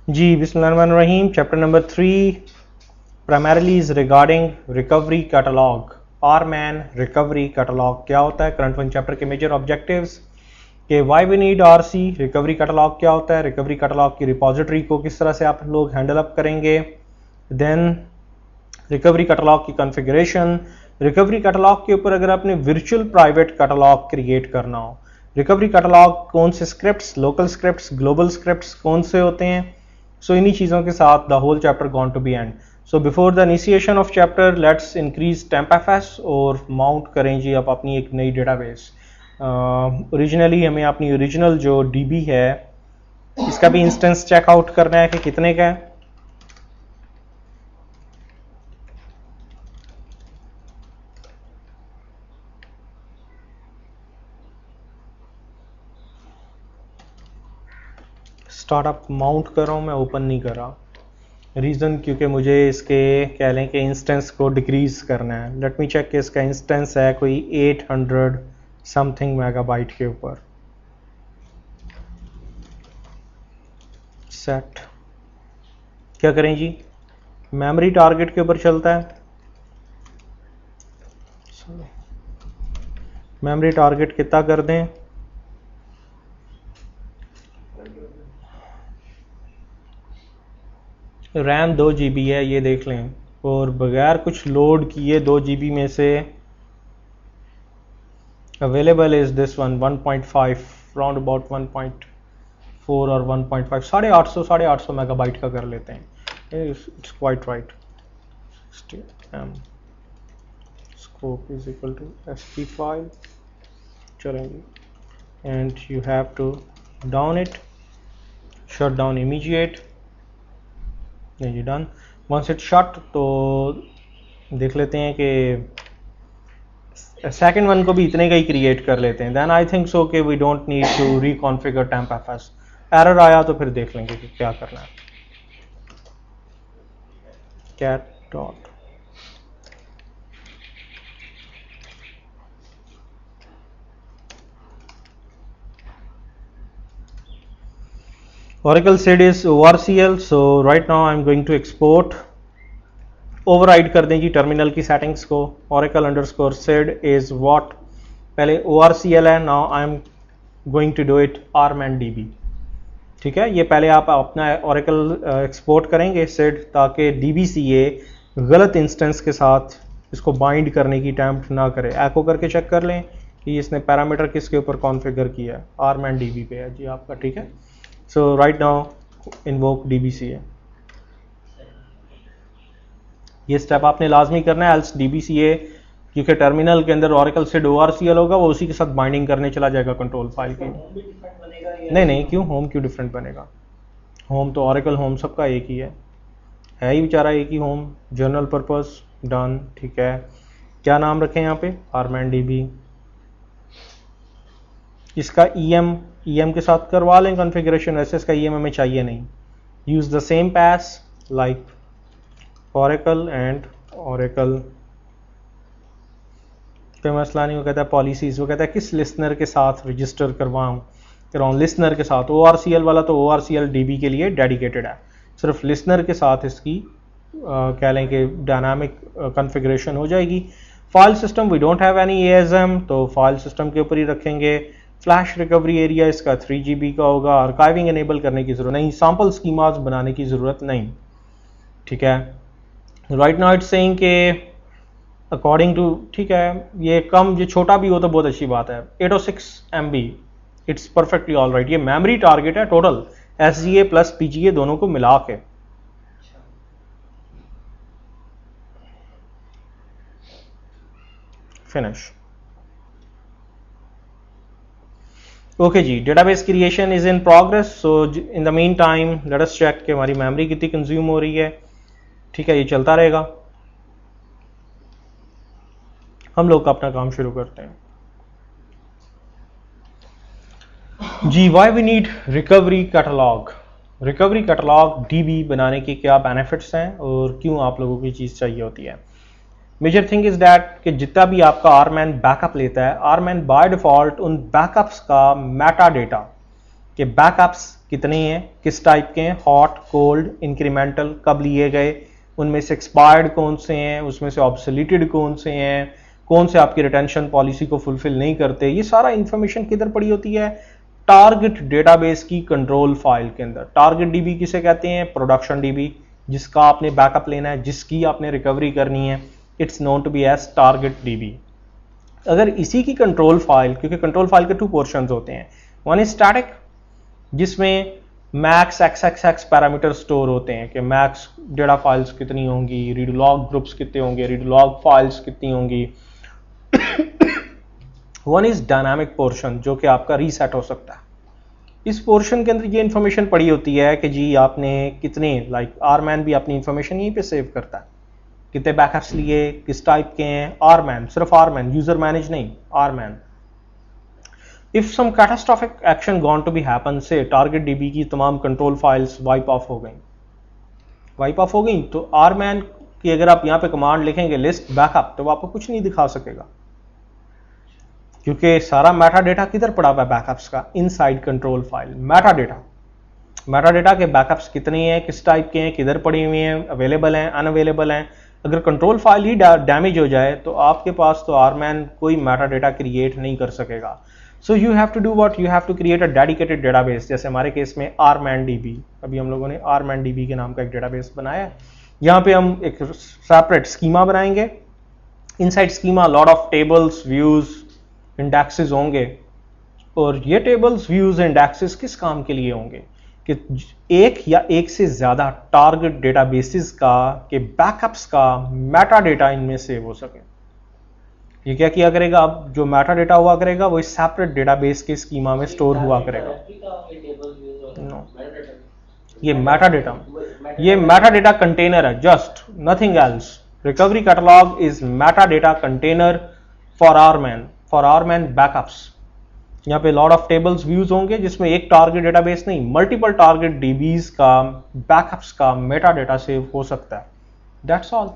जी बिस्मिल्लाहिर्रहमानिर्रहीम। Chapter number 3 primarily is regarding recovery catalogue. RMAN recovery catalogue क्या होता है, करंट वन चैप्टर के मेजर ऑब्जेक्टिव्स के why we need RC, recovery catalogue क्या होता है, रिकवरी कैटलॉग की रिपोजिटरी को किस तरह से आप लोग हैंडल अप करेंगे, देन रिकवरी कैटलॉग की कॉन्फ़िगरेशन, रिकवरी कैटलॉग के ऊपर अगर आपने वर्चुअल प्राइवेट कैटलॉग क्रिएट करना हो, रिकवरी कैटलॉग कौन से scripts, local scripts, global scripts कौन से होते हैं। सो इन्हीं चीज़ों के साथ the hole chapter gone to be end. So before the initiation of chapter let's increase temp FS और माउंट करें जी आप अपनी एक नई डेटाबेस। ओरिजिनली हमें अपनी ओरिजिनल जो डीबी है इसका भी इंस्टेंस चेकआउट करना है कि कितने का है। स्टार्टअप माउंट कर रहा हूँ मैं, ओपन नहीं कर रहा। रीज़न क्योंकि मुझे इसके कह लें कि इंस्टेंस को डिक्रीज करना है। लेट मी चेक कि इसका इंस्टेंस है कोई 800 समथिंग मेगाबाइट के ऊपर। सेट क्या करें जी, मेमोरी टारगेट के ऊपर चलता है। मेमोरी टारगेट कितना कर दें, रैम 2 GB है ये देख लें, और बगैर कुछ लोड किए 2 GB में से available is this one 1.5 round about 1.4 और 1.5 850 मेगाबाइट का कर लेते हैं। It's quite right. Scope is equal to SP file चलेंगे and you have to down it, shut down immediate. नहीं जी डन। वंस इट शट तो देख लेते हैं कि सेकंड वन को भी इतने का ही क्रिएट कर लेते हैं। देन आई थिंक सो कि we don't need to reconfigure temp FS. Error आया तो फिर देख लेंगे कि क्या करना है। Cat dot Oracle SID is ORCL, so right now I'm going to export। Override कर दें जी टर्मिनल की सेटिंग्स को। Oracle _SID is what, पहले ORCL है, now I am going to do it RMAN-DB। ठीक है, ये पहले आप अपना Oracle एक्सपोर्ट करेंगे SID, ताकि DBCA गलत इंस्टेंस के साथ इसको बाइंड करने की अटेम्प्ट ना करे। एको करके चेक कर लें कि इसने पैरामीटर किसके ऊपर कॉन्फ़िगर किया है, RMAN-DB पे है जी आपका। ठीक है, so right now invoke DBCA। ये स्टेप आपने लाजमी करना है, एल्स DBCA क्योंकि टर्मिनल के अंदर Oracle SID ORCL होगा, वो उसी के साथ बाइंडिंग करने चला जाएगा कंट्रोल फाइल की। नहीं क्यों होम क्यों डिफरेंट बनेगा, होम तो Oracle होम सबका एक ही है ही बेचारा एक ही होम, जनरल पर्पस। डन। ठीक है, क्या नाम रखें यहाँ पे, RMAN-DB। इसका EM के साथ करवा लें कॉन्फ़िगरेशन, वैसे इसका EM हमें चाहिए नहीं। Use the same pass like Oracle and Oracle। कोई मसला नहीं, वो कहता है पॉलिसीज, वो कहता है किस लिसनर के साथ रजिस्टर करवाऊँ लिसनर के साथ। ORCL वाला तो ORCL DB के लिए डेडिकेटेड है, सिर्फ लिसनर के साथ इसकी कह लें कि डायनामिक कॉन्फ़िगरेशन हो जाएगी। File system we don't have any ASM, तो फाइल सिस्टम के ऊपर ही रखेंगे। फ्लैश रिकवरी एरिया इसका 3 GB का होगा। आर्काइविंग एनेबल करने की जरूरत नहीं, सैंपल स्कीमास बनाने की जरूरत नहीं। ठीक है, राइट नाउ इट्स सेइंग के अकॉर्डिंग टू, ठीक है ये कम ये छोटा भी हो तो बहुत अच्छी बात है, 806 MB it's perfectly all right. ये मेमोरी टारगेट है टोटल SGA प्लस PGA दोनों को मिला के। फिनिश। ओके जी, database creation is in progress. So in the mean time let us check कि हमारी मेमोरी कितनी कंज्यूम हो रही है। ठीक है, ये चलता रहेगा, हम लोग अपना काम शुरू करते हैं जी। Why we need recovery catalogue. Recovery catalogue DB बनाने के क्या बेनिफिट्स हैं और क्यों आप लोगों की चीज़ चाहिए होती है। मेजर थिंग इज दैट कि जितना भी आपका RMAN बैकअप लेता है, RMAN बाय डिफॉल्ट उन बैकअप्स का मेटा डेटा के बैकअप्स कितने हैं, किस टाइप के हैं, हॉट, कोल्ड, इंक्रीमेंटल, कब लिए गए, उनमें से एक्सपायर्ड कौन से हैं, उसमें से ऑब्सोलीटेड कौन से हैं, कौन से आपकी रिटेंशन पॉलिसी को फुलफिल नहीं करते। ये सारा इंफॉर्मेशन किधर पड़ी होती है, टारगेट डेटाबेस की कंट्रोल फाइल के अंदर। टारगेट डीबी किसे कहते हैं, प्रोडक्शन डीबी, जिसका आपने बैकअप लेना है, जिसकी आपने रिकवरी करनी है, it's known to be as target DB. अगर इसी की कंट्रोल फाइल, क्योंकि कंट्रोल फाइल के 2 पोर्शंस होते हैं, वन इज स्टैटिक जिसमें मैक्स एक्स पैरामीटर स्टोर होते हैं कि मैक्स डेटा फाइल्स कितनी होंगी, रीड लॉग ग्रुप्स कितने होंगे, रीड लॉग फाइल्स कितनी होंगी। वन इज डायनामिक पोर्शन जो कि आपका रीसेट हो सकता है। इस पोर्शन के अंदर ये इंफॉर्मेशन पड़ी होती है कि जी आपने कितने, लाइक आरमैन भी अपनी इंफॉर्मेशन यहीं पे सेव करता है, कितने बैकअप्स लिए, किस टाइप के हैं, आरमैन, सिर्फ आरमैन, यूजर मैनेज नहीं, RMAN. If some catastrophic action gone to be happen से टारगेट डीबी की तमाम कंट्रोल फाइल्स वाइप ऑफ हो गई, तो आरमैन की अगर आप यहां पे कमांड लिखेंगे लिस्ट बैकअप, तो वो आपको कुछ नहीं दिखा सकेगा, क्योंकि सारा मेटा डेटा किधर पड़ा हुआ है बैकअप्स का, inside control file. Meta data के बैकअप्स कितने हैं, किस टाइप के हैं, किधर पड़े हुए हैं, अवेलेबल हैं, अनअवेलेबल हैं। अगर कंट्रोल फाइल ही डैमेज हो जाए तो आपके पास तो आरमैन कोई मेटा डेटा क्रिएट नहीं कर सकेगा। So you have to do what, you have to create a dedicated database. जैसे हमारे केस में आरमैन डीबी, अभी हम लोगों ने आरमैन डीबी के नाम का एक डेटाबेस बनाया है। यहाँ पे हम एक सेपरेट स्कीमा बनाएंगे, inside schema lot of tables, views, indexes होंगे, और ये टेबल्स, व्यूज, इंडेक्सेस किस काम के लिए होंगे कि एक या एक से ज्यादा टारगेट डेटाबेसेस का के बैकअप्स का मेटा डेटा इनमें सेव हो सके। ये क्या किया करेगा, अब जो मेटा डेटा हुआ करेगा वो इस सेपरेट डेटाबेस के स्कीमा में स्टोर हुआ करेगा। नो, ये मेटा डेटा कंटेनर है, just nothing else. Recovery catalogue is meta data container for RMAN backups. यहाँ पे लॉट ऑफ टेबल्स, व्यूज होंगे जिसमें एक टारगेट डेटाबेस नहीं, मल्टीपल टारगेट डीबीज का बैकअप्स का मेटा डेटा सेव हो सकता है। That's all,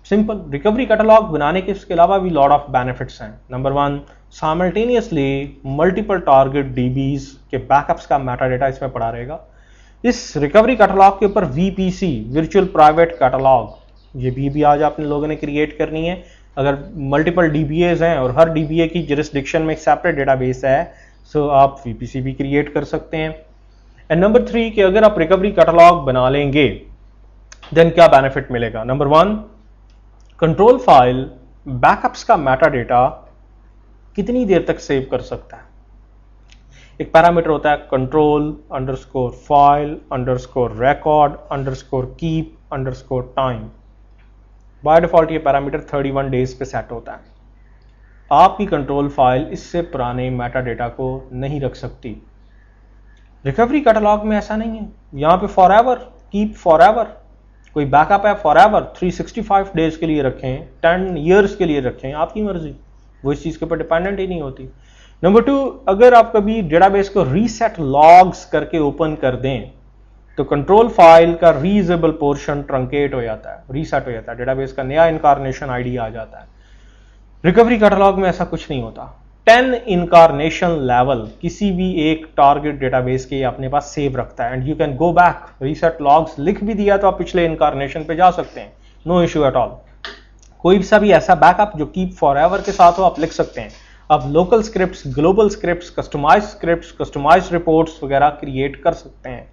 simple. Recovery catalogue बनाने के इसके अलावा भी लॉट ऑफ बेनिफिट्स हैं। नंबर 1, साइमल्टेनियसली मल्टीपल टारगेट डीबीज के बैकअप्स का मेटा डेटा इसमें पड़ा रहेगा। इस रिकवरी कैटलॉग के ऊपर वीपीसी, वर्चुअल प्राइवेट कैटलॉग, ये भी आज आपने लोगों ने क्रिएट करनी है। अगर मल्टीपल डीबीएज हैं और हर डीबीए की जुरिस्डिक्शन में एक सेपरेट डेटाबेस है, सो आप वीपीसी भी क्रिएट कर सकते हैं। एंड नंबर 3 कि अगर आप रिकवरी कैटलॉग बना लेंगे देन क्या बेनिफिट मिलेगा। नंबर 1, कंट्रोल फाइल बैकअप्स का मेटा डेटा कितनी देर तक सेव कर सकता है। एक पैरामीटर होता है control underscore file underscore record underscore keep underscore time. Bye default ये पैरामीटर 31 डेज पे सेट होता है। आपकी कंट्रोल फाइल इससे पुराने मेटा डेटा को नहीं रख सकती। रिकवरी कैटलॉग में ऐसा नहीं है, यहाँ पे for ever, keep for ever, कोई बैकअप है फॉर एवर, 365 डेज के लिए रखें, 10 ईयर्स के लिए रखें, आपकी मर्जी, वो इस चीज के ऊपर डिपेंडेंट ही नहीं होती। नंबर 2, अगर आप कभी डेटाबेस को रीसेट लॉग्स करके ओपन कर दें तो कंट्रोल फाइल का रीयूजेबल पोर्शन ट्रंकेट हो जाता है, रीसेट हो जाता है, डेटाबेस का नया इनकारनेशन आईडी आ जाता है। रिकवरी कैटलॉग में ऐसा कुछ नहीं होता। 10 इनकारनेशन लेवल किसी भी एक टारगेट डेटाबेस के अपने पास सेव रखता है, and you can go back, reset logs लिख भी दिया तो आप पिछले इनकारनेशन पे जा सकते हैं, नो इश्यू एट ऑल। कोई सा भी ऐसा बैकअप जो कीप फॉर एवर के साथ हो आप लिख सकते हैं। आप local scripts, global scripts, customise reports वगैरह क्रिएट कर सकते हैं,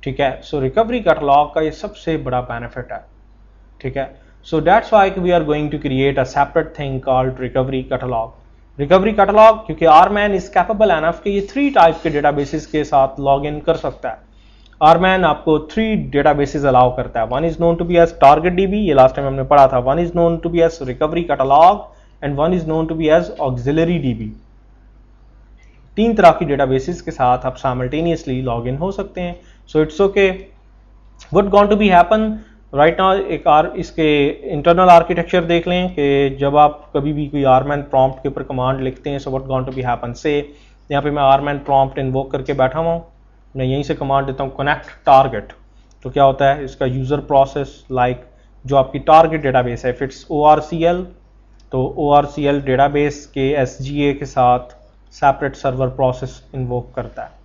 ठीक है। सो रिकवरी कैटलॉग का ये सबसे बड़ा बेनिफिट है, ठीक है। So that's why we are going to create a separate thing called recovery catalogue. Recovery catalogue, क्योंकि आरमैन इज कैपेबल एनफ कि ये 3 टाइप के डेटाबेसेस के साथ लॉग इन कर सकता है। आरमैन आपको 3 डेटाबेसेस अलाउ करता है। One is known to be as target DB, ये लास्ट टाइम हमने पढ़ा था। One is known to be as recovery catalogue and one is known to be as auxiliary DB. 3 तरह की डेटाबेसेस के साथ आप साइमल्टेनियसली लॉग इन हो सकते हैं। So it's okay. What going to be happen right now, एक इसके इंटरनल आर्किटेक्चर देख लें कि जब आप कभी भी कोई आरमैन प्रॉम्प्ट के ऊपर कमांड लिखते हैं, so what going to be happen से, यहाँ पे मैं आरमैन प्रॉम्प्ट इन्वोक करके बैठा हुआ हूँ, मैं यहीं से कमांड देता हूँ कनेक्ट टारगेट। तो क्या होता है, इसका यूजर प्रोसेस लाइक जो आपकी टारगेट डेटाबेस है, इफ इट्स ORCL तो ORCL डेटाबेस के SGA के साथ सेपरेट सर्वर प्रोसेस इन्वोक करता है।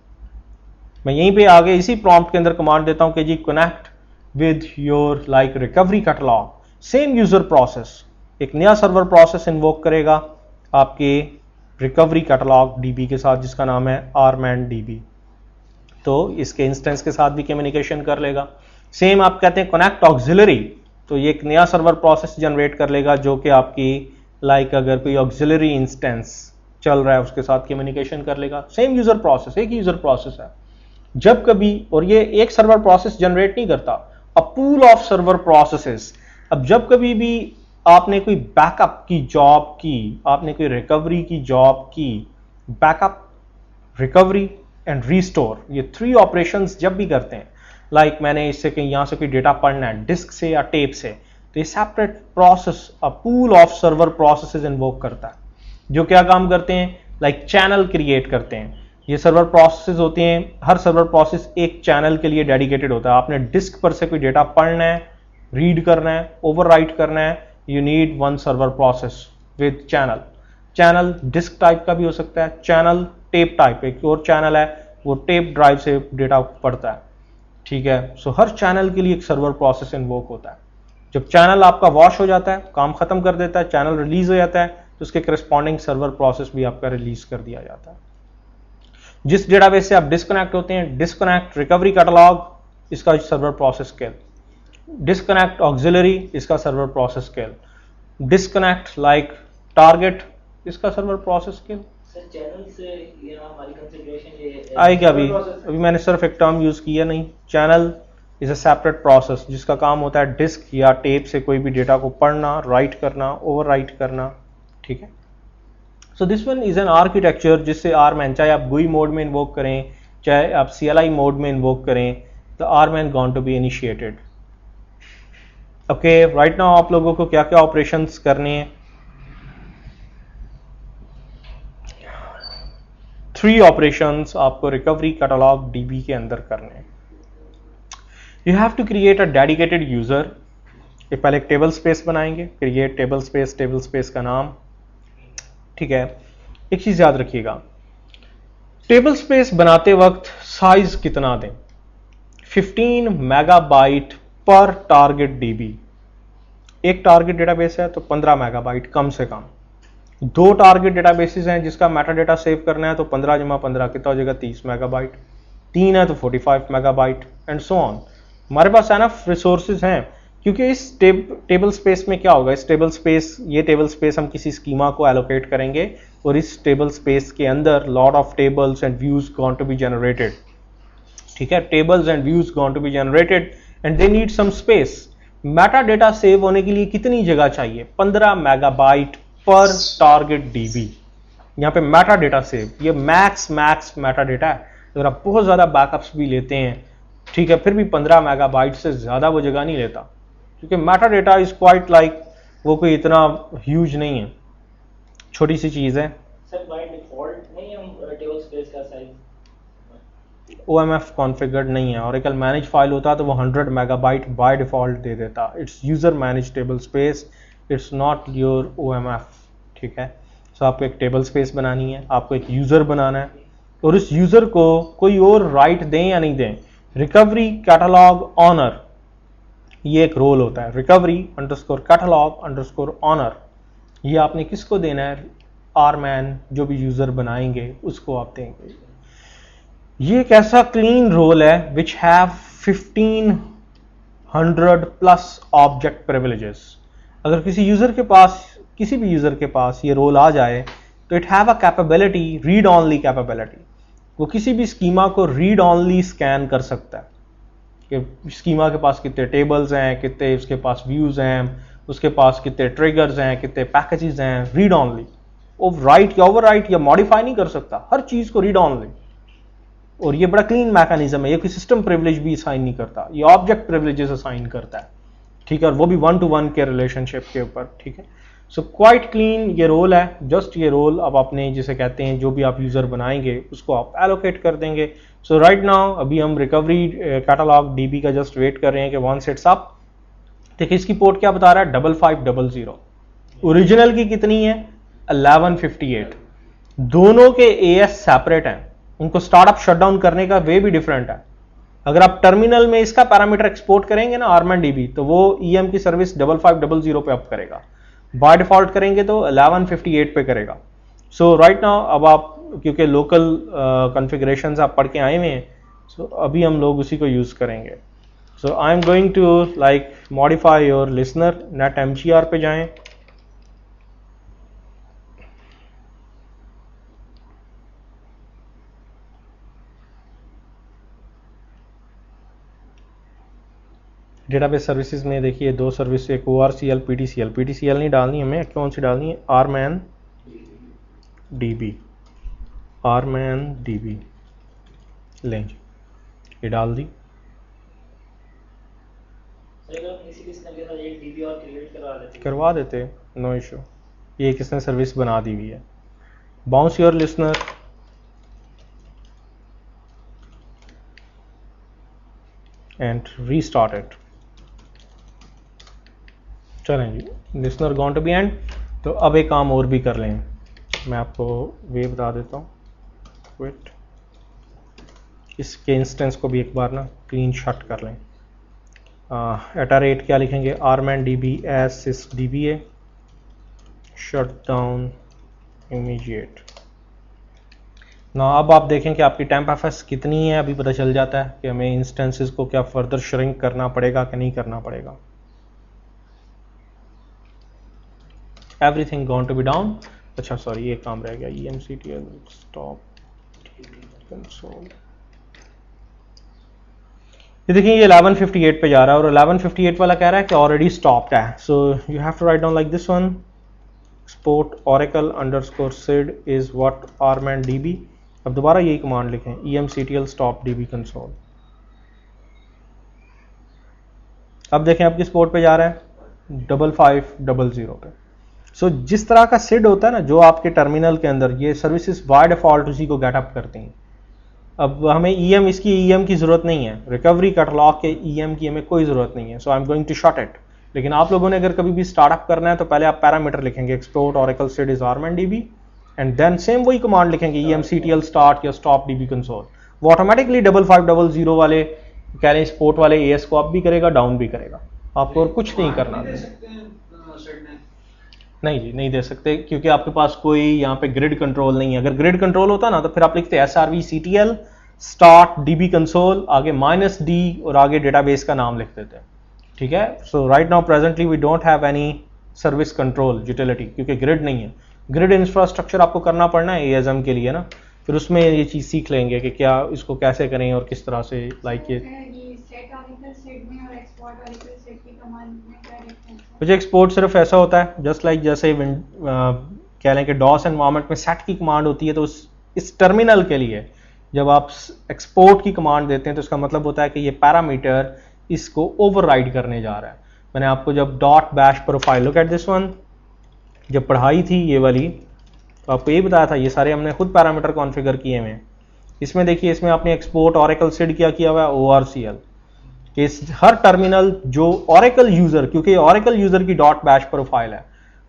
मैं यहीं पे आगे इसी प्रॉम्प्ट के अंदर कमांड देता हूं कि जी connect with your like recovery catalogue, same user process, एक नया सर्वर प्रोसेस इन्वोक करेगा आपके रिकवरी कैटलॉग डीबी के साथ जिसका नाम है rman db, तो इसके इंस्टेंस के साथ भी कम्युनिकेशन कर लेगा। सेम आप कहते हैं कनेक्ट ऑक्सिलरी, तो ये एक नया सर्वर प्रोसेस जनरेट कर लेगा जो कि आपकी लाइक अगर कोई ऑक्सिलरी इंस्टेंस चल रहा है उसके साथ कम्युनिकेशन कर लेगा। सेम यूजर प्रोसेस, एक यूजर प्रोसेस है। जब कभी, और ये एक सर्वर प्रोसेस जनरेट नहीं करता, अ पूल ऑफ सर्वर प्रोसेसेस। अब जब कभी भी आपने कोई बैकअप की जॉब की, आपने कोई रिकवरी की जॉब की, बैकअप, रिकवरी एंड रीस्टोर, ये 3 ऑपरेशंस जब भी करते हैं, लाइक मैंने इससे कहीं यहां से कोई डेटा पढ़ना है डिस्क से या टेप से, तो ये separate process, a pool of server processes invoke करता है जो क्या काम करते हैं, लाइक चैनल क्रिएट करते हैं। ये सर्वर प्रोसेसेस होते हैं, हर सर्वर प्रोसेस एक चैनल के लिए डेडिकेटेड होता है। आपने डिस्क पर से कोई डेटा पढ़ना है, रीड करना है, ओवरराइट करना है, you need one server process with channel. Channel disk type का भी हो सकता है, चैनल टेप टाइप, एक और चैनल है वो टेप ड्राइव से डेटा पढ़ता है, ठीक है। सो हर चैनल के लिए एक सर्वर प्रोसेस इन्वोक होता है। जब चैनल आपका वॉश हो जाता है, काम खत्म कर देता है, चैनल रिलीज हो जाता है, तो उसके करस्पॉन्डिंग सर्वर प्रोसेस भी आपका रिलीज कर दिया जाता है। जिस डेटाबेस से आप डिस्कनेक्ट होते हैं, डिस्कनेक्ट रिकवरी कैटलॉग, इसका server process scale, disconnect auxiliary, इसका server process scale, disconnect like target, इसका सर्वर प्रोसेस स्केल। चैनल से ये हमारी कंसीडरेशन ये आएगा। अभी मैंने सिर्फ एक टर्म यूज किया नहीं। Channel is a separate process जिसका काम होता है डिस्क या टेप से कोई भी डेटा को पढ़ना, राइट करना, ओवरराइट करना, ठीक है। So this one is an architecture जिससे rman, चाहे आप GUI मोड में इन्वोक करें, चाहे आप CLI मोड में इन्वोक करें, the rman gone to be initiated. Okay, right now आप लोगों को क्या क्या ऑपरेशंस करने हैं? 3 ऑपरेशंस आपको रिकवरी कैटलॉग डीबी के अंदर करने हैं। You have to create a dedicated user. ये पहले एक टेबल स्पेस बनाएंगे, क्रिएट टेबल स्पेस का नाम, ठीक है। एक चीज याद रखिएगा, टेबल स्पेस बनाते वक्त साइज कितना दें? 15 मेगाबाइट पर टारगेट डीबी। एक टारगेट डेटाबेस है तो 15 मेगाबाइट कम से कम। 2 टारगेट डेटाबेसेस हैं जिसका मेटा डेटा सेव करना है तो 15 जमा 15 कितना हो जाएगा? 30 मेगाबाइट। 3 है तो 45 मेगाबाइट एंड सो ऑन। हमारे पास एनफ रिसोर्सेज हैं क्योंकि इस टेबल स्पेस में क्या होगा, इस टेबल स्पेस, ये टेबल स्पेस हम किसी स्कीमा को एलोकेट करेंगे और इस टेबल स्पेस के अंदर lot of tables and views going to be generated, ठीक है। Tables and views going to be generated and they need some space. Meta data save होने के लिए कितनी जगह चाहिए? 15 मेगाबाइट पर टारगेट डीबी। यहां पे मेटा डेटा सेव, ये मैक्स मेटा डेटा है। अगर आप बहुत ज्यादा बैकअप्स भी लेते हैं, ठीक है, फिर भी 15 मेगाबाइट से ज्यादा वो जगह नहीं लेता क्योंकि Meta data is quite like, वो कोई इतना ह्यूज नहीं है, छोटी सी चीज है। सर बाय डिफॉल्ट नहीं हम टेबल स्पेस का साइज OMF कॉन्फ़िगर्ड नहीं है। Oracle मैनेज फाइल होता तो वो 100 मेगाबाइट बाय डिफॉल्ट दे देता। It's user manage table space, it's not your OMF, ठीक है। सो आपको एक टेबल स्पेस बनानी है, आपको एक यूजर बनाना है और उस यूजर को कोई और राइट दें या नहीं दें, रिकवरी कैटलॉग ऑनर, ये एक रोल होता है। Recovery underscore catalog underscore owner, ये आपने किसको देना है? rman, जो भी यूजर बनाएंगे उसको आप देंगे। ये एक ऐसा क्लीन रोल है which have 1500 plus object privileges. अगर किसी यूजर के पास, किसी भी यूजर के पास ये रोल आ जाए तो it have a capability, read only capability. वो किसी भी स्कीमा को रीड ऑनली स्कैन कर सकता है कि स्कीमा के पास कितने टेबल्स हैं, कितने उसके पास व्यूज हैं, उसके पास कितने ट्रिगर्स हैं, कितने पैकेजेस हैं, रीड ऑनली। वो राइट या ओवरराइट या मॉडिफाई नहीं कर सकता, हर चीज को रीड ऑनली। और ये बड़ा क्लीन मैकेनिज्म है, ये कोई सिस्टम प्रिविलेज भी असाइन नहीं करता, ये ऑब्जेक्ट प्रिविलेजेस असाइन करता है, ठीक है, और वो भी 1-to-1 के रिलेशनशिप के ऊपर, ठीक है। सो क्वाइट क्लीन ये रोल है। जस्ट ये रोल अब अपने जिसे कहते हैं, जो भी आप यूजर बनाएंगे उसको आप एलोकेट कर देंगे। सो राइट नाउ अभी हम रिकवरी कैटलॉग डीबी का जस्ट वेट कर रहे हैं कि वंस इट्स अप। देखिए इसकी पोर्ट क्या बता रहा है? 5500। ओरिजिनल की कितनी है? 1158। दोनों के AS सेपरेट हैं, उनको स्टार्टअप शटडाउन करने का वे भी डिफरेंट है। अगर आप टर्मिनल में इसका पैरामीटर एक्सपोर्ट करेंगे ना आरमैन डीबी, तो वो EM की सर्विस 5500 पे अप करेगा। बाय डिफॉल्ट करेंगे तो 1158 पे करेगा। सो राइट नाउ अब आप क्योंकि लोकल कॉन्फ़िगरेशंस आप पढ़ के आए हुए हैं, सो अभी हम लोग उसी को यूज करेंगे। So I am going to like modify your listener, net MGR पे जाएं, डेटाबेस सर्विसेज में देखिए दो सर्विस, एक ORCL PTCL, PTCL नहीं डालनी हमें, कौन सी डालनी है, आरमैन डीबी, आरमैन डीबी लें जी, ये डाल दी। करवा देते, नो इशू, ये किसने सर्विस बना दी हुई है। Bounce your listener, and restart it. चलें जी, listener gone to be end. तो अब एक काम और भी कर लें, मैं आपको वे बता देता हूँ, वेट, इसके इंस्टेंस को भी एक बार ना क्लीन शट कर लें। एटा रेट क्या लिखेंगे, आरमैन डीबी एज सिस DBA शट डाउन इमीडिएट ना। अब आप देखें कि आपकी टेम्प FS कितनी है, अभी पता चल जाता है कि हमें इंस्टेंसेस को क्या फर्दर श्रिंक करना पड़ेगा कि नहीं करना पड़ेगा। Everything gone to be down. अच्छा सॉरी, ये काम रह गया, EMCTL स्टॉप कंसोल। ये देखिए ये 1158 पे जा रहा है और 1158 वाला कह रहा है कि ऑलरेडी स्टॉप्ड है। So you have to write down like this one, export oracle underscore sid is what arman db। अब दोबारा यही कमांड लिखें, EMCTL stop db console। अब देखें अब किस पोर्ट पे जा रहा है, 5500 पे। सो जिस तरह का सिड होता है ना जो आपके टर्मिनल के अंदर, ये सर्विसेज बाय डिफॉल्ट उसी को गेट अप करती हैं। अब हमें इसकी EM की जरूरत नहीं है, रिकवरी कैटलॉग के EM की हमें कोई जरूरत नहीं है। So I am going to shut it. लेकिन आप लोगों ने अगर कभी भी स्टार्टअप करना है तो पहले आप पैरामीटर लिखेंगे, export oracle sid is arman db, and then same वही कमांड लिखेंगे, EMCTL start या stop db console। वो ऑटोमेटिकली 5500 वाले कह रहे हैं स्पोर्ट वाले AS को अप भी करेगा, डाउन भी करेगा, आपको और कुछ नहीं करना। नहीं जी, नहीं दे सकते, क्योंकि आपके पास कोई यहाँ पे ग्रिड कंट्रोल नहीं है। अगर ग्रिड कंट्रोल होता ना तो फिर आप लिखते SRVCTL start db console, आगे -d और आगे डेटाबेस का नाम लिख देते। ठीक है। So right now presently we don't have any service control utility, क्योंकि ग्रिड नहीं है। ग्रिड इंफ्रास्ट्रक्चर आपको करना पड़ना है ASM के लिए ना, फिर उसमें ये चीज़ सीख लेंगे कि क्या इसको कैसे करें और किस तरह से, लाइक ये मुझे एक्सपोर्ट सिर्फ ऐसा होता है जस्ट लाइक जैसे कह लें कि डॉस एनवायरनमेंट में सेट की कमांड होती है, तो इस टर्मिनल के लिए जब आप एक्सपोर्ट की कमांड देते हैं तो इसका मतलब होता है कि ये पैरामीटर इसको ओवरराइड करने जा रहा है। मैंने आपको जब dot bash profile, look at this one, जब पढ़ाई थी ये वाली, तो आपको ये बताया था ये सारे हमने खुद पैरामीटर कॉन्फ़िगर किए हुए हैं। इसमें देखिए, इसमें आपने एक्सपोर्ट oracle sid क्या किया हुआ है, ORCL। इस हर टर्मिनल जो oracle यूजर, क्योंकि oracle यूजर की डॉट बैश प्रोफाइल है,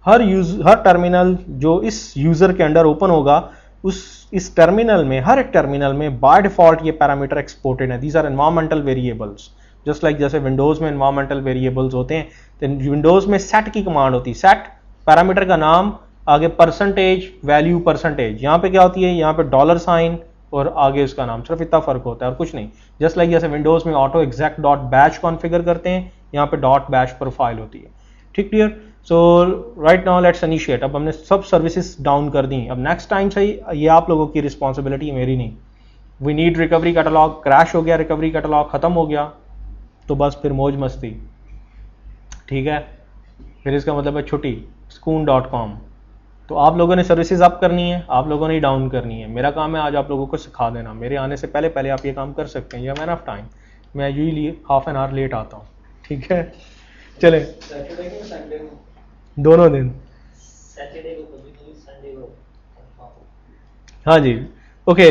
हर टर्मिनल जो इस यूजर के अंडर ओपन होगा इस टर्मिनल में, हर एक टर्मिनल में बाय डिफॉल्ट ये पैरामीटर एक्सपोर्टेड है। These are environmental variables, just like जैसे विंडोज में एनवायरमेंटल वेरिएबल्स होते हैं, तो विंडोज में सेट की कमांड होती है। सेट पैरामीटर का नाम, आगे परसेंटेज वैल्यू परसेंटेज, यहाँ पे क्या होती है, यहाँ पे $साइन और आगे उसका नाम, सिर्फ इतना फर्क होता है और कुछ नहीं। जस्ट लाइक जैसे विंडोज में auto exact dot batch configure करते हैं, यहाँ पे डॉट बैच प्रोफाइल होती है। ठीक, clear. So right now let's initiate. अब हमने सब सर्विसेज डाउन कर दी। अब नेक्स्ट टाइम से ये आप लोगों की रिस्पॉन्सिबिलिटी, मेरी नहीं। We need recovery catalog, crash हो गया, रिकवरी कैटलॉग खत्म हो गया तो बस फिर मौज मस्ती। ठीक है, फिर इसका मतलब है छुट्टी, Skoon.com। तो आप लोगों ने सर्विसेज अप करनी है, आप लोगों ने डाउन करनी है। मेरा काम है आज आप लोगों को सिखा देना। मेरे आने से पहले पहले आप ये काम कर सकते हैं, या मैन ऑफ टाइम। मैं usually half an hour late आता हूँ। ठीक है, चले दोनों दिन, सैटरडे को कभी संडे को। हाँ जी, ओके,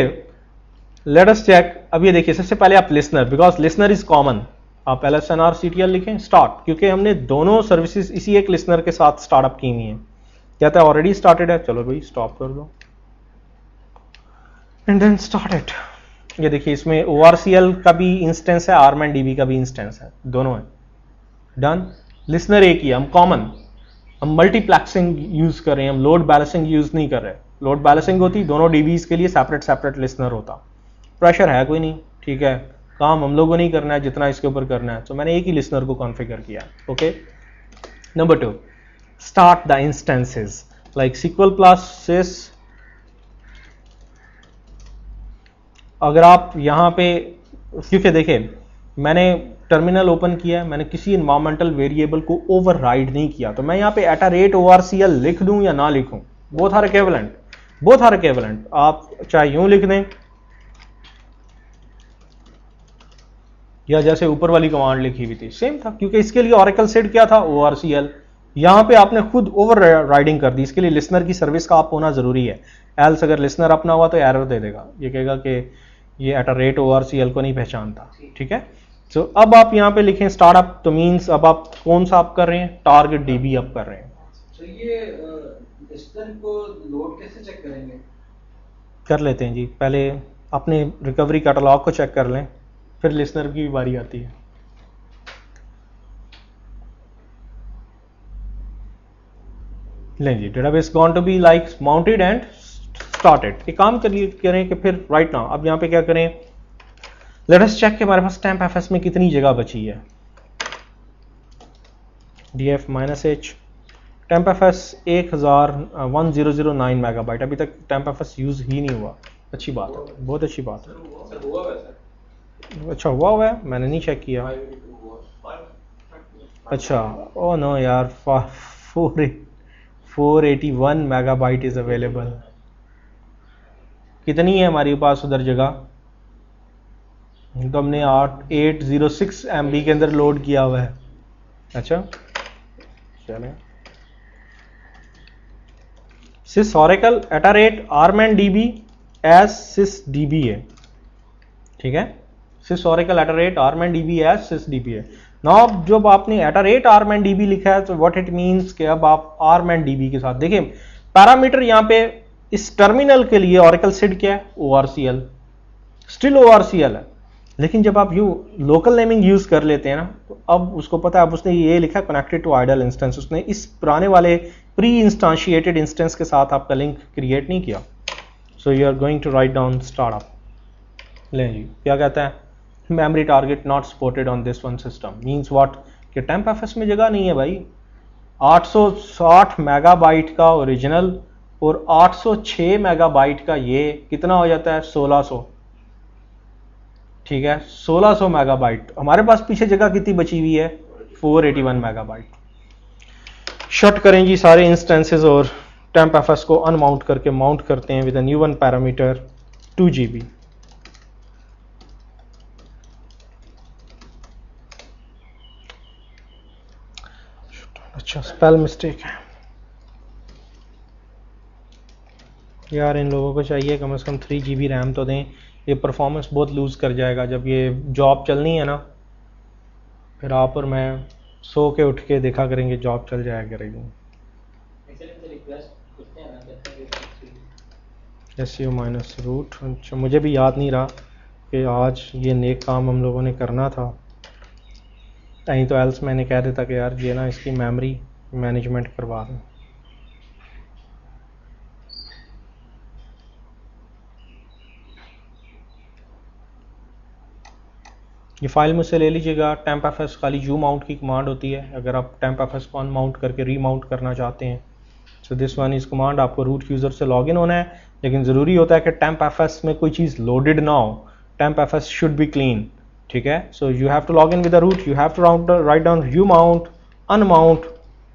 लेट अस चेक। अब ये देखिए, सबसे पहले आप listener, because listener is common, आप LSNR-CTL लिखें, स्टार्ट, क्योंकि हमने दोनों सर्विसेज इसी एक लिसनर के साथ स्टार्टअप की हुई हैं। कहता है ऑलरेडी स्टार्टेड है, चलो भाई स्टॉप कर दो। And then start it. ये देखिए इसमें ORCL का भी इंस्टेंस है, आर्मैन DB का भी इंस्टेंस है, दोनों है। डन। लिसनर एक ही है, हम कॉमन, हम मल्टीप्लेक्सिंग यूज कर रहे हैं, हम लोड बैलेंसिंग यूज नहीं कर रहे। लोड बैलेंसिंग होती दोनों DBs के लिए सेपरेट सेपरेट लिसनर होता। प्रेशर है कोई नहीं, ठीक है, काम हम लोगों को नहीं करना है जितना इसके ऊपर करना है, तो मैंने एक ही लिसनर को कॉन्फ़िगर किया। Okay. Number 2, start the instances like SQL plus sys। अगर आप यहाँ पे, क्योंकि देखिए मैंने टर्मिनल ओपन किया है, मैंने किसी इन्वायरमेंटल वेरिएबल को ओवरराइड नहीं किया, तो मैं यहाँ पे @ORCL लिख दूं या ना लिखूं, both are equivalent, both are equivalent. आप चाहे यूं लिख दें या जैसे ऊपर वाली कमांड लिखी हुई थी सेम था, क्योंकि इसके लिए ऑरेकल सिड क्या था, ORCL। यहाँ पे आपने खुद ओवर राइडिंग कर दी, इसके लिए लिसनर की सर्विस का आप होना जरूरी है। एल्स अगर लिसनर अपना हुआ तो एरर दे देगा, ये कहेगा कि ये @ORCL को नहीं पहचानता, ठीक है। तो अब आप यहाँ पे लिखें स्टार्टअप, तो मीन्स अब आप कौन सा आप कर रहे हैं, टारगेट DB आप कर रहे हैं। तो ये लिसनर को लोड कैसे चेक करेंगे? कर लेते हैं जी, पहले अपने रिकवरी कैटलॉग को चेक कर लें, फिर लिसनर की बारी आती है। लें जी, database gone to be like mounted and started. एक काम करें कि फिर राइट नाउ अब यहाँ पे क्या करें, लेट अस चेक कि हमारे पास TempFS में कितनी जगह बची है। df-h TempFS 1009 मेगाबाइट, अभी तक TempFS यूज ही नहीं हुआ। अच्छी बात है, बहुत अच्छी बात है। अच्छा हुआ है, मैंने नहीं चेक किया। अच्छा, ओ नो यार, 481 मेगाबाइट इज अवेलेबल। कितनी है हमारे पास उधर जगह, तो हमने 806 MB के अंदर लोड किया हुआ है। अच्छा चलें, sys oracle @armandDB as sysdb है, ठीक है। sys oracle @armandDB as sysdb है। नाउ जब आपने @armandDB लिखा है तो व्हाट इट मींस कि अब आप armandDB के साथ देखिए पैरामीटर यहाँ पे इस टर्मिनल के लिए oracle SID क्या है, ORCL, स्टिल ORCL है। लेकिन जब आप यू लोकल नेमिंग यूज कर लेते हैं ना, तो अब उसको पता है, अब उसने ये लिखा कनेक्टेड टू आइडल इंस्टेंस, उसने इस पुराने वाले प्री इंस्टांशिएटेड इंस्टेंस के साथ आपका लिंक क्रिएट नहीं किया। So you are going to write down startup. लें जी, क्या कहता है, memory target not supported on this one system, means what कि TempFS में जगह नहीं है भाई। 860 मेगाबाइट का ओरिजिनल और 806 मेगाबाइट का ये कितना हो जाता है, 1600, ठीक है। 1600 मेगाबाइट, हमारे पास पीछे जगह कितनी बची हुई है, 481 मेगाबाइट। शट करें जी सारे इंस्टेंसेस और TempFS को अनमाउंट करके माउंट करते हैं with a new one parameter 2 GB। अच्छा, स्पेल मिस्टेक है यार, इन लोगों को चाहिए कम से कम 3 GB रैम तो दें, ये परफॉर्मेंस बहुत लूज कर जाएगा। जब ये जॉब चलनी है ना, फिर आप और मैं सो के उठ के देखा करेंगे, जॉब चल जाया करेगी। SU-रूट, अच्छा मुझे भी याद नहीं रहा कि आज ये नेक काम हम लोगों ने करना था, कहीं तो एल्स मैंने कह देता कि यार ये ना इसकी मेमोरी मैनेजमेंट करवा दें। ये फाइल मुझसे ले लीजिएगा। TempFS खाली U-mount की कमांड होती है, अगर आप TempFS को अनमाउंट करके रीमाउंट करना चाहते हैं। So this one is command, आपको रूट यूज़र से लॉगिन होना है, लेकिन ज़रूरी होता है कि TempFS में कोई चीज़ लोडेड ना हो। TempFS शुड बी क्लीन, ठीक है। So you have to log in with the root, you have to write down U-mount unmount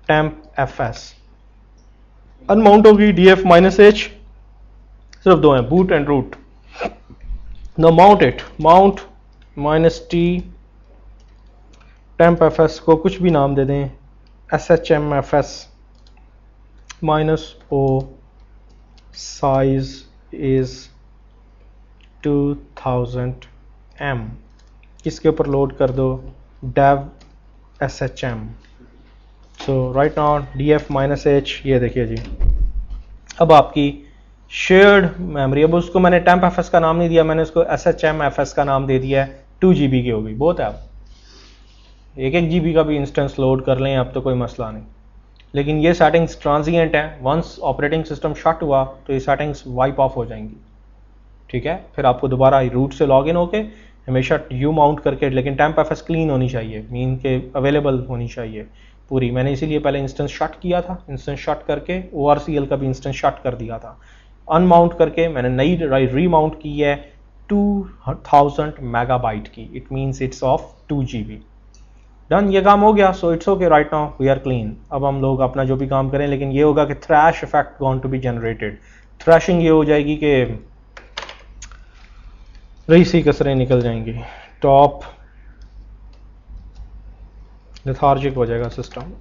TempFS। Unmount होगी df-h, सिर्फ दो हैं, boot and root. No mount it, mount -t TempFS को कुछ भी नाम दे दें, shmfs -o size is 2000 m, किसके ऊपर लोड कर दो, dev shm। सो राइट नाउ df-h, ये देखिए जी, अब आपकी शेयर्ड मेमोरी, अब उसको मैंने टेम्प एफ एस का नाम नहीं दिया, मैंने उसको S H M F S का नाम दे दिया है, 2 GB की हो गई, बहुत है। अब 1 GB का भी इंस्टेंस लोड कर लें अब तो कोई मसला नहीं, लेकिन ये सेटिंग्स ट्रांजिएंट है, वंस ऑपरेटिंग सिस्टम शट हुआ तो ये सेटिंग्स वाइप ऑफ हो जाएंगी, ठीक है। फिर आपको दोबारा रूट से लॉग इन होके हमेशा यू माउंट करके, लेकिन टेम्प एफ एस क्लीन होनी चाहिए, मीन के अवेलेबल होनी चाहिए पूरी। मैंने इसीलिए पहले इंस्टेंस शट किया था, इंस्टेंस शट करके ORCL का भी इंस्टेंस शट कर दिया था, अनमाउंट करके मैंने नई रीमाउंट की है 2000 मेगाबाइट की, it means it's of 2 GB। Done, ये काम हो गया, so it's okay, right now we are clean. अब हम लोग अपना जो भी काम करें, लेकिन ये होगा कि thrash effect going to be generated. Thrashing ये हो जाएगी कि रही सी कसरें निकल जाएंगी, टॉप लेथार्जिक हो जाएगा सिस्टम।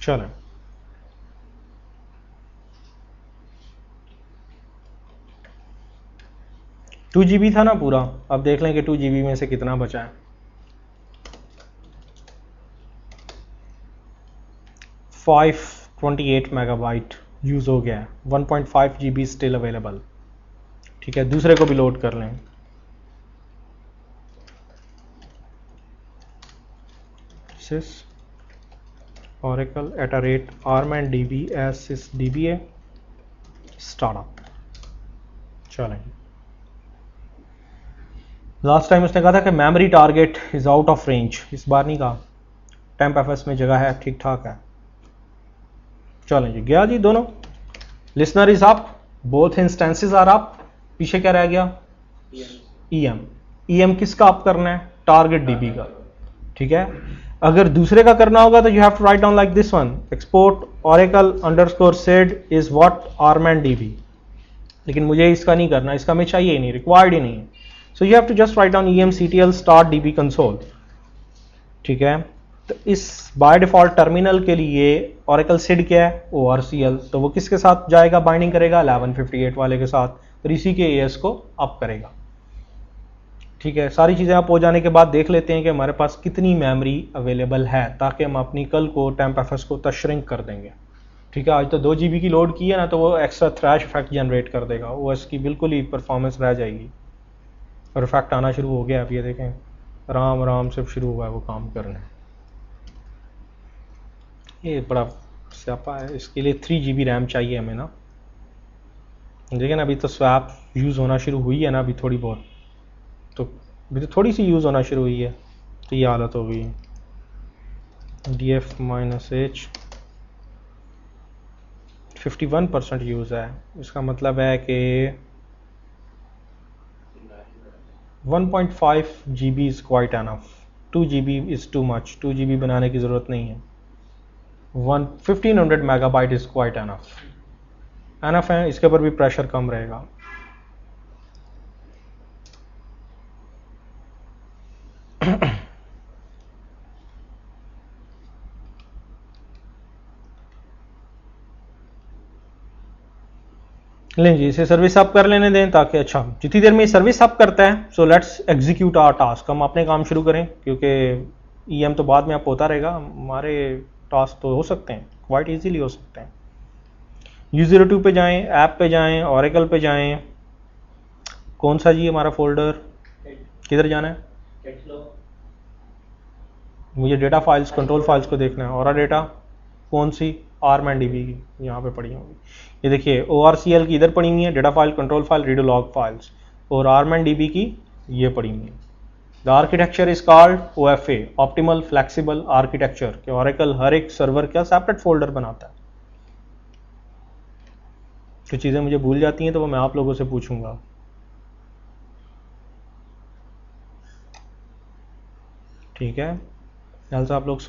चलें, टू GB था ना पूरा, अब देख लें कि 2 GB में से कितना बचा है। 528 मेगाबाइट यूज हो गया है, 1.5 GB स्टिल अवेलेबल, ठीक है। दूसरे को भी लोड कर लें, sys oracle @armandb as sysdba startup। चलें, लास्ट टाइम उसने कहा था कि memory target is out of range, इस बार नहीं कहा, टेम्प एफ एस में जगह है, ठीक ठाक है। चलें जी, गया जी दोनों, listener is up, both instances are up, पीछे क्या रह गया, EM किसका अप करना है, टारगेट DB का, ठीक है। अगर दूसरे का करना होगा तो you have to write down like this one, export oracle _sed is what armandb, लेकिन मुझे इसका नहीं करना, इसका मैं चाहिए ही नहीं, रिक्वायर्ड ही नहीं है, so you have to just write down emctl start db console, ठीक है। तो इस बाय डिफॉल्ट टर्मिनल के लिए oracle SID क्या है, ORCL, तो वो किसके साथ जाएगा, बाइंडिंग करेगा 1158 वाले के साथ, तो इसी के AS को अप करेगा, ठीक है। सारी चीज़ें अप हो जाने के बाद देख लेते हैं कि हमारे पास कितनी मेमोरी अवेलेबल है, ताकि हम अपनी कल को टेम्प एफ एस को तशरिंक कर देंगे, ठीक है। आज तो 2 GB की लोड की है ना, तो वो एक्स्ट्रा थ्रैश इफेक्ट जनरेट कर देगा, OS की बिल्कुल ही परफॉर्मेंस रह जाएगी, और इफेक्ट आना शुरू हो गया। अब ये देखें, आराम आराम से शुरू हुआ है वो काम करने, ये बड़ा स्यापा है। इसके लिए 3 GB रैम चाहिए हमें ना, लेकिन अभी तो स्वैप यूज़ होना शुरू हुई है ना, अभी थोड़ी बहुत, तो अभी तो थोड़ी सी यूज़ होना शुरू हुई है, तो ये हालत हो गई। df-h 51% यूज़ है, इसका मतलब है कि 1.5 GB is quite enough, 2 GB is too much, 2 GB बनाने की ज़रूरत नहीं है, 1500 मेगाबाइट इज़ क्वाइट एनफ है, इसके ऊपर भी प्रेशर कम रहेगा। लें जी, इसे सर्विस अप कर लेने दें, ताकि अच्छा जितनी देर में सर्विस अप करता है, so let's execute our task, हम अपने काम शुरू करें, क्योंकि EM तो बाद में अप होता रहेगा, हमारे टास्क तो हो सकते हैं, क्वाइट इजीली हो सकते हैं। U02 पे जाएं, ऐप पे जाएं, Oracle पे जाएं, कौन सा जी हमारा फोल्डर, किधर जाना है, मुझे डेटा फाइल्स, कंट्रोल फाइल्स को देखना है, और डेटा कौन सी, armandb की यहाँ पे पड़ी होंगी, ये देखिए ORCL की इधर पड़ी हुई है, data file, control file, redo log files, और armandb की ये पड़ी हुई है। The architecture is called OFA, optimal flexible architecture, कि Oracle हर एक सर्वर का सेपरेट फोल्डर बनाता है। कुछ चीज़ें मुझे भूल जाती हैं तो वो मैं आप लोगों से पूछूंगा, ठीक है। आप लोग